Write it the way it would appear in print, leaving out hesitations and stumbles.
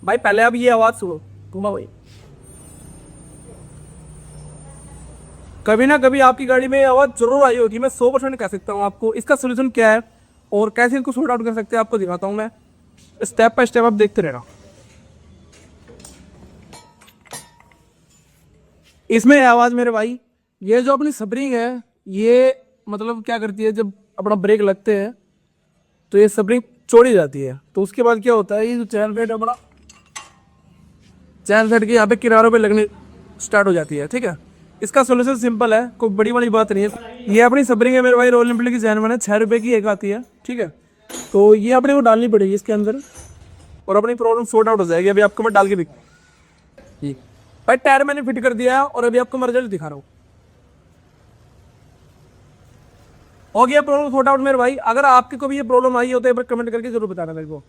भाई पहले आप ये आवाज सुनो, घुमा भाई। कभी ना कभी आपकी गाड़ी में ये आवाज जरूर आई होगी, मैं 100% कह सकता हूँ आपको। इसका सोल्यूशन क्या है और कैसे इसको सॉर्ट आउट कर सकते हैं आपको दिखाता हूँ मैं, स्टेप बाय स्टेप, आप देखते रहना। इसमें है आवाज मेरे भाई, ये जो अपनी स्प्रिंग है, ये मतलब क्या करती है, जब अपना ब्रेक लगते हैं तो ये स्प्रिंग छोड़ी जाती है, तो उसके बाद क्या होता है, ये जो चैन प्लेट है अपना, चैन प्लेट के यहाँ पे किनारों पे लगने स्टार्ट हो जाती है। ठीक है, इसका सोल्यूशन सिंपल है, कोई बड़ी वाली बात नहीं है। ये अपनी स्प्रिंग है मेरे भाई, रॉयल एनफील्ड की जैन है, 6 रुपए की एक आती है। ठीक है, तो ये अपने को डालनी पड़ेगी इसके अंदर और अपनी प्रॉब्लम सॉर्ट आउट हो जाएगी। अभी आपको मैं डाल के दिख ठीक भाई, टायर मैंने फिट कर दिया है और अभी आपको मैं रिजल्ट दिखा रहा हूँ। हो गया प्रॉब्लम सॉर्ट आउट मेरे भाई। अगर आपके को भी ये प्रॉब्लम आई हो तो एक बार कमेंट करके जरूर बताना मेरे को।